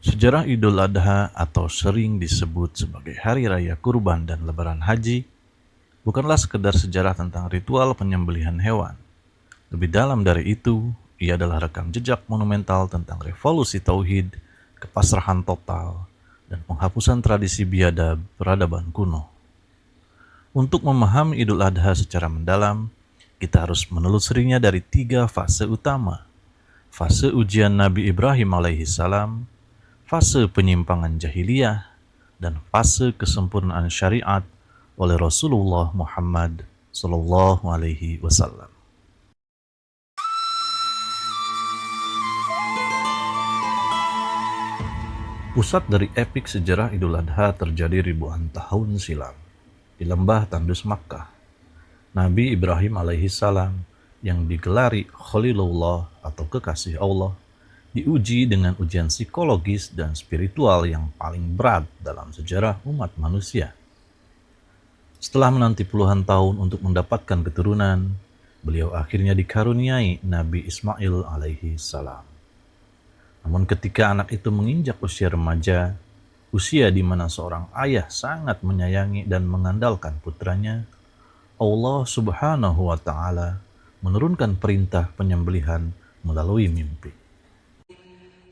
Sejarah Idul Adha atau sering disebut sebagai Hari Raya Kurban dan Lebaran Haji bukanlah sekedar sejarah tentang ritual penyembelihan hewan. Lebih dalam dari itu, ia adalah rekam jejak monumental tentang revolusi tauhid, kepasrahan total, dan penghapusan tradisi biadab peradaban kuno. Untuk memahami Idul Adha secara mendalam, kita harus menelusurinya dari 3 fase utama. Fase ujian Nabi Ibrahim alaihissalam, fase penyimpangan jahiliyah, dan fase kesempurnaan syariat oleh Rasulullah Muhammad Sallallahu Alaihi Wasallam. Pusat dari epik sejarah Idul Adha terjadi ribuan tahun silam di lembah tandus Makkah. Nabi Ibrahim alaihissalam yang digelari Khalilullah atau kekasih Allah diuji dengan ujian psikologis dan spiritual yang paling berat dalam sejarah umat manusia. Setelah menanti puluhan tahun untuk mendapatkan keturunan, beliau akhirnya dikaruniai Nabi Ismail alaihi salam. Namun ketika anak itu menginjak usia remaja, usia di mana seorang ayah sangat menyayangi dan mengandalkan putranya, Allah Subhanahu wa Ta'ala menurunkan perintah penyembelihan melalui mimpi.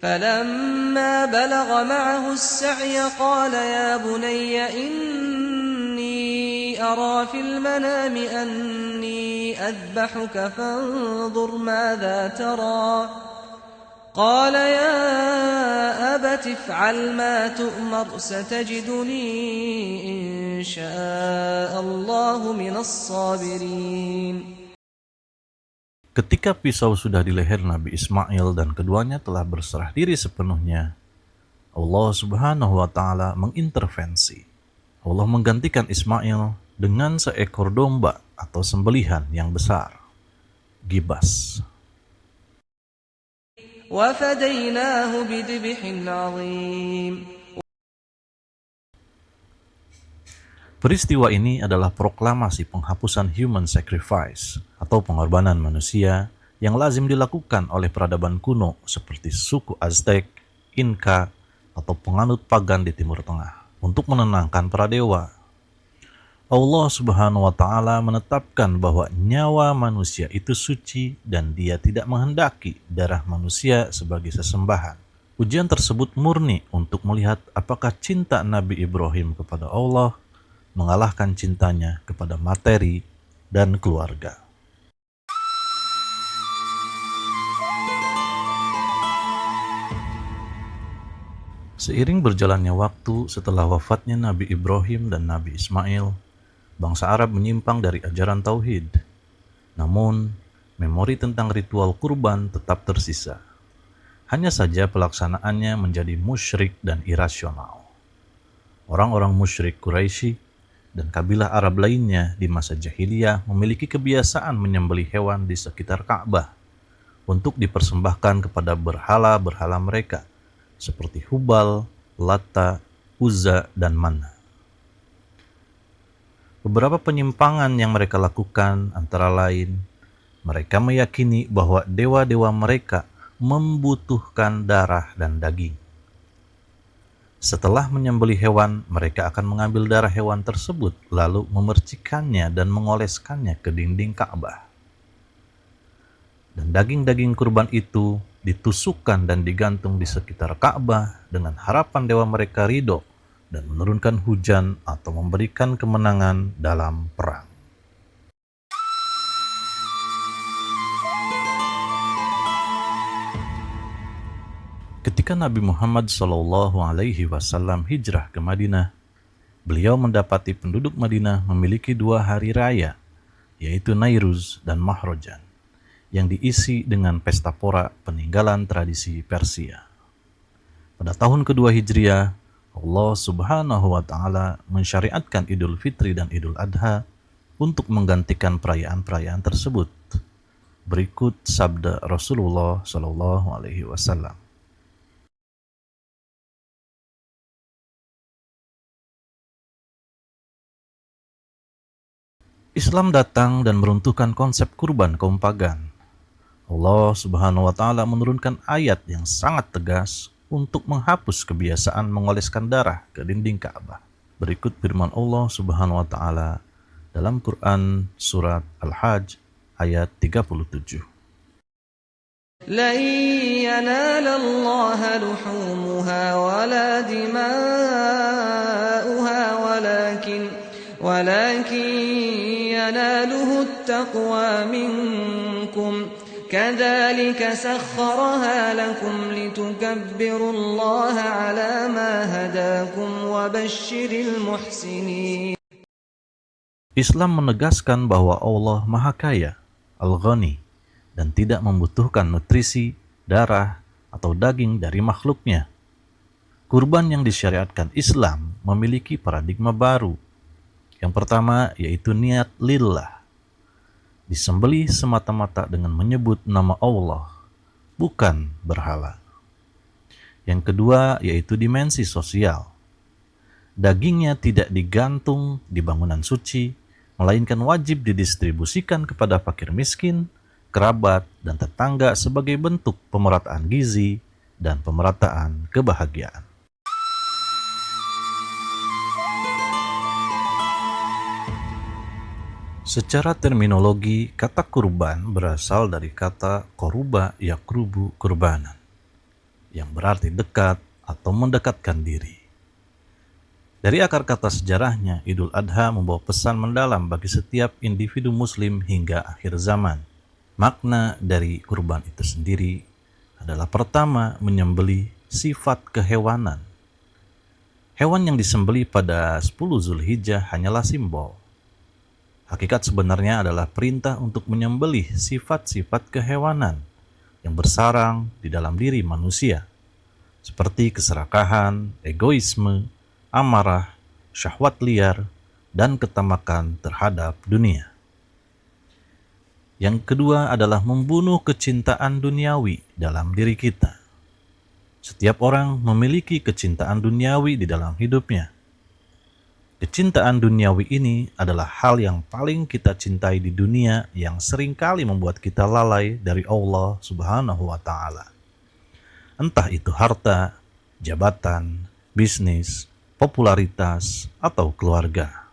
فلما بلغ معه السعي قال يا بني إني أرى في المنام أني أذبحك فانظر ماذا ترى قال يا أبت افعل ما تؤمر ستجدني إن شاء الله من الصابرين. Ketika pisau sudah di leher Nabi Ismail dan keduanya telah berserah diri sepenuhnya, Allah Subhanahu wa Ta'ala mengintervensi. Allah menggantikan Ismail dengan seekor domba atau sembelihan yang besar, gibas. وفديناه بذبح عظيم. Peristiwa ini adalah proklamasi penghapusan human sacrifice atau pengorbanan manusia yang lazim dilakukan oleh peradaban kuno seperti suku Aztec, Inka, atau penganut pagan di Timur Tengah untuk menenangkan para dewa. Allah Subhanahu wa Ta'ala menetapkan bahwa nyawa manusia itu suci dan Dia tidak menghendaki darah manusia sebagai sesembahan. Ujian tersebut murni untuk melihat apakah cinta Nabi Ibrahim kepada Allah mengalahkan cintanya kepada materi dan keluarga. Seiring berjalannya waktu setelah wafatnya Nabi Ibrahim dan Nabi Ismail, bangsa Arab menyimpang dari ajaran tauhid. Namun, memori tentang ritual kurban tetap tersisa. Hanya saja pelaksanaannya menjadi musyrik dan irasional. Orang-orang musyrik Quraisy dan kabilah Arab lainnya di masa jahiliyah memiliki kebiasaan menyembelih hewan di sekitar Ka'bah untuk dipersembahkan kepada berhala-berhala mereka seperti Hubal, Lata, Uzza, dan Manna. Beberapa penyimpangan yang mereka lakukan antara lain, mereka meyakini bahwa dewa-dewa mereka membutuhkan darah dan daging. Setelah menyembelih hewan, mereka akan mengambil darah hewan tersebut lalu memercikannya dan mengoleskannya ke dinding Ka'bah. Dan daging-daging kurban itu ditusukkan dan digantung di sekitar Ka'bah dengan harapan dewa mereka ridho dan menurunkan hujan atau memberikan kemenangan dalam perang. Ketika Nabi Muhammad SAW hijrah ke Madinah, beliau mendapati penduduk Madinah memiliki 2 hari raya, yaitu Nairuz dan Mahrojan, yang diisi dengan pesta pora peninggalan tradisi Persia. Pada tahun kedua Hijriah, Allah Subhanahu wa Ta'ala mensyariatkan Idul Fitri dan Idul Adha untuk menggantikan perayaan-perayaan tersebut. Berikut sabda Rasulullah SAW. Islam datang dan meruntuhkan konsep kurban kaum pagan. Allah Subhanahu wa Ta'ala menurunkan ayat yang sangat tegas untuk menghapus kebiasaan mengoleskan darah ke dinding Ka'bah. Berikut firman Allah Subhanahu wa taala dalam Quran surat Al-Hajj ayat 37. لن ينال الله لحومها ولا دماؤها ولكن يناله التقوى منكم كذلك سخرها لكم لتكبروا الله على ما هداكم وبشر المحسنين. Islam menegaskan bahwa Allah Maha Kaya, Al-Ghani, dan tidak membutuhkan nutrisi, darah, atau daging dari makhluknya. Kurban yang disyariatkan Islam memiliki paradigma baru. Yang pertama yaitu niat lillah. Disembelih semata-mata dengan menyebut nama Allah, bukan berhala. Yang kedua yaitu dimensi sosial. Dagingnya tidak digantung di bangunan suci, melainkan wajib didistribusikan kepada fakir miskin, kerabat, dan tetangga sebagai bentuk pemerataan gizi dan pemerataan kebahagiaan. Secara terminologi, kata kurban berasal dari kata koruba yakrubu kurbanan, yang berarti dekat atau mendekatkan diri. Dari akar kata sejarahnya, Idul Adha membawa pesan mendalam bagi setiap individu muslim hingga akhir zaman. Makna dari kurban itu sendiri adalah pertama, menyembelih sifat kehewanan. Hewan yang disembelih pada 10 Zulhijjah hanyalah simbol. Hakikat sebenarnya adalah perintah untuk menyembelih sifat-sifat kehewanan yang bersarang di dalam diri manusia, seperti keserakahan, egoisme, amarah, syahwat liar, dan ketamakan terhadap dunia. Yang kedua adalah membunuh kecintaan duniawi dalam diri kita. Setiap orang memiliki kecintaan duniawi di dalam hidupnya. Kecintaan duniawi ini adalah hal yang paling kita cintai di dunia yang seringkali membuat kita lalai dari Allah Subhanahu wa taala. Entah itu harta, jabatan, bisnis, popularitas, atau keluarga.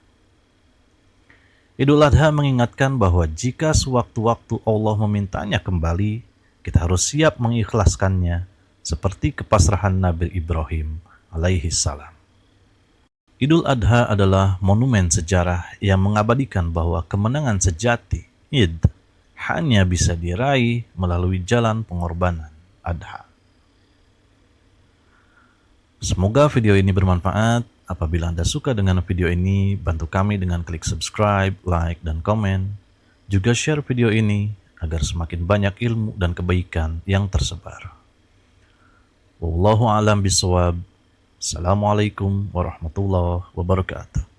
Idul Adha mengingatkan bahwa jika sewaktu-waktu Allah memintanya kembali, kita harus siap mengikhlaskannya seperti kepasrahan Nabi Ibrahim alaihi salam. Idul Adha adalah monumen sejarah yang mengabadikan bahwa kemenangan sejati, Id, hanya bisa diraih melalui jalan pengorbanan, Adha. Semoga video ini bermanfaat. Apabila Anda suka dengan video ini, bantu kami dengan klik subscribe, like, dan komen. Juga share video ini agar semakin banyak ilmu dan kebaikan yang tersebar. Wallahu a'lam bishawab. Assalamualaikum warahmatullahi wabarakatuh.